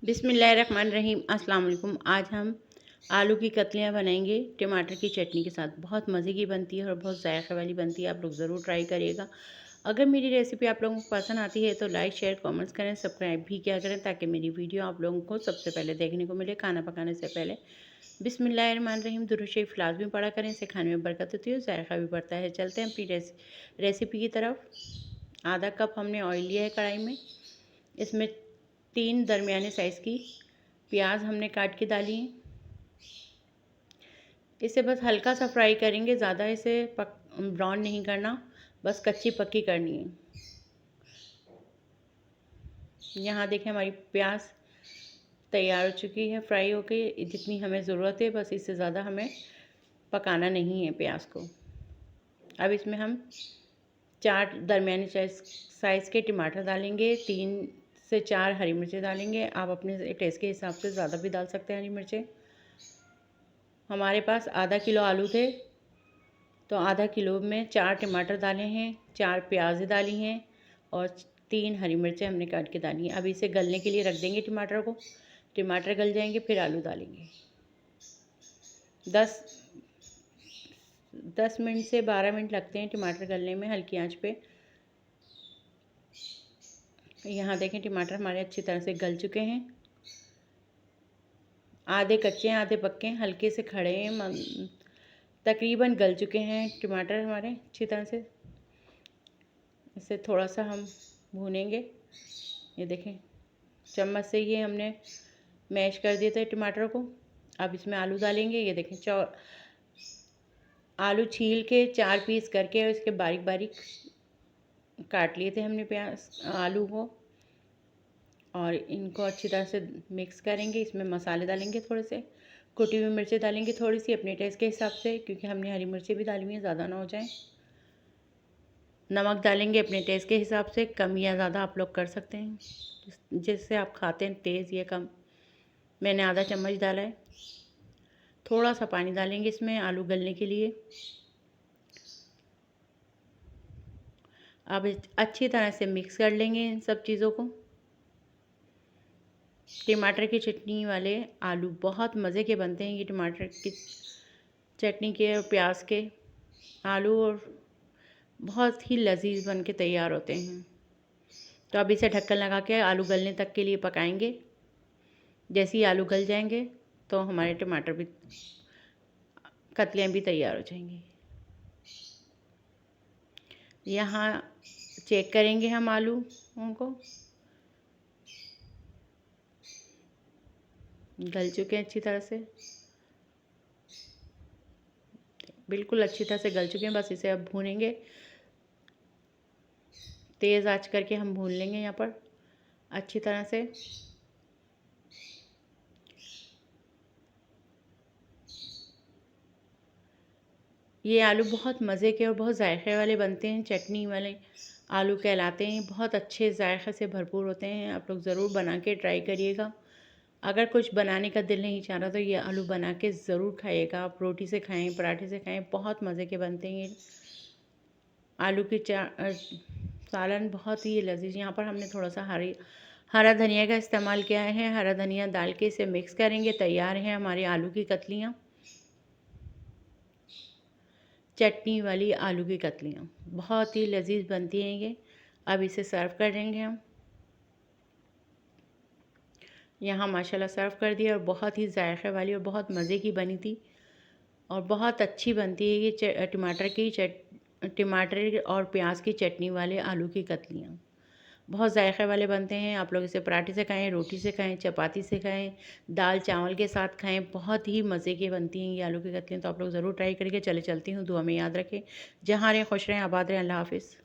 बिस्मिल्लाहिर्रहमानिर्रहीम। अस्सलाम वालेकुम। आज हम आलू की कतलियाँ बनाएंगे टमाटर की चटनी के साथ। बहुत मज़े की बनती है और बहुत जायक़े वाली बनती है। आप लोग ज़रूर ट्राई करिएगा। अगर मेरी रेसिपी आप लोगों को पसंद आती है तो लाइक शेयर कमेंट्स करें, सब्सक्राइब भी किया करें ताकि मेरी वीडियो आप लोगों को सबसे पहले देखने को मिले खाना पकाने से पहले। बिस्मिल्लाहिर्रहमानिर्रहीम। दुरूद शरीफ लाज़मी पढ़ा करें, इससे खाने में बरकत होती है और जायक़ा भी बढ़ता है। चलते हैं अपनी रेसिपी की तरफ। आधा कप हमने ऑयल लिया है कढ़ाई में। इसमें 3 दरमियाने साइज़ की प्याज हमने काट के डाली हैं। इसे बस हल्का सा फ्राई करेंगे, ज़्यादा इसे ब्राउन नहीं करना, बस कच्ची पक्की करनी है। यहाँ देखें हमारी प्याज तैयार हो चुकी है, फ्राई होके जितनी हमें ज़रूरत है, बस इससे ज़्यादा हमें पकाना नहीं है प्याज को। अब इसमें हम 4 दरमियाने साइज़ के टमाटर डालेंगे, 3 से 4 हरी मिर्चें डालेंगे। आप अपने टेस्ट के हिसाब से ज़्यादा भी डाल सकते हैं हरी मिर्चें। हमारे पास आधा किलो आलू थे तो आधा किलो में 4 टमाटर डाले हैं, 4 प्याज डाली हैं और 3 हरी मिर्चें हमने काट के डाली हैं। अब इसे गलने के लिए रख देंगे टमाटर को। टमाटर गल जाएंगे फिर आलू डालेंगे। 10 मिनट से 12 मिनट लगते हैं टमाटर गलने में हल्की आंच पे। यहाँ देखें टमाटर हमारे अच्छी तरह से गल चुके हैं। आधे कच्चे हैं आधे पक्के हैं, हल्के से खड़े हैं, तकरीबन गल चुके हैं टमाटर हमारे अच्छी तरह से। इसे थोड़ा सा हम भूनेंगे। ये देखें चम्मच से ही हमने मैश कर दिया था टमाटर को। अब इसमें आलू डालेंगे। ये देखें आलू छील के 4 पीस करके और इसके बारीक बारीक काट लिए थे हमने प्याज आलू को। और इनको अच्छी तरह से मिक्स करेंगे। इसमें मसाले डालेंगे, थोड़े से कुटी हुई मिर्चें डालेंगे थोड़ी सी अपने टेस्ट के हिसाब से, क्योंकि हमने हरी मिर्चें भी डाली हुई हैं, ज़्यादा ना हो जाए। नमक डालेंगे अपने टेस्ट के हिसाब से, कम या ज़्यादा आप लोग कर सकते हैं जिससे आप खाते हैं, तेज़ या कम। मैंने आधा चम्मच डाला है। थोड़ा सा पानी डालेंगे इसमें आलू गलने के लिए। अब अच्छी तरह से मिक्स कर लेंगे इन सब चीज़ों को। टमाटर की चटनी वाले आलू बहुत मज़े के बनते हैं। ये टमाटर की चटनी के और प्याज के आलू और बहुत ही लजीज बन के तैयार होते हैं। तो अब इसे ढक्कन लगा के आलू गलने तक के लिए पकाएंगे। जैसे ही आलू गल जाएंगे तो हमारे टमाटर भी कतलियाँ भी तैयार हो जाएंगी। यहाँ चेक करेंगे हम आलू उनको गल चुके हैं अच्छी तरह से, बिल्कुल अच्छी तरह से गल चुके हैं। बस इसे अब भूनेंगे, तेज़ आंच करके हम भून लेंगे यहाँ पर अच्छी तरह से। ये आलू बहुत मज़े के और बहुत जायक़े वाले बनते हैं, चटनी वाले आलू कहलाते हैं। बहुत अच्छे जायक़े से भरपूर होते हैं। आप लोग ज़रूर बना के ट्राई करिएगा। अगर कुछ बनाने का दिल नहीं चाह रहा तो ये आलू बना के ज़रूर खाइएगा। आप रोटी से खाएं, पराठे से खाएं, बहुत मज़े के बनते हैं ये आलू की सालन, बहुत ही लजीज। यहाँ पर हमने थोड़ा सा हरा धनिया का इस्तेमाल किया है। हरा धनिया डाल के इसे मिक्स करेंगे। तैयार है हमारी आलू की कतलियाँ, चटनी वाली आलू की कतलियाँ। बहुत ही लजीज बनती हैं ये। अब इसे सर्व कर देंगे हम। यहाँ माशाल्लाह सर्व कर दिया और बहुत ही जायक़े वाली और बहुत मज़े की बनी थी और बहुत अच्छी बनती है ये टमाटर और प्याज की चटनी वाले आलू की कतलियाँ। बहुत जायक़े वाले बनते हैं। आप लोग इसे पराठे से खाएं, रोटी से खाएं, चपाती से खाएं, दाल चावल के साथ खाएं। बहुत ही मज़े की बनती हैं ये आलू की कतलियाँ। तो आप लोग ज़रूर ट्राई करिए। चलती हूँ, दुआ में याद रखें। जहाँ रहें खुश रहें, आबाद रहें। अल्लाह हाफ़िज़।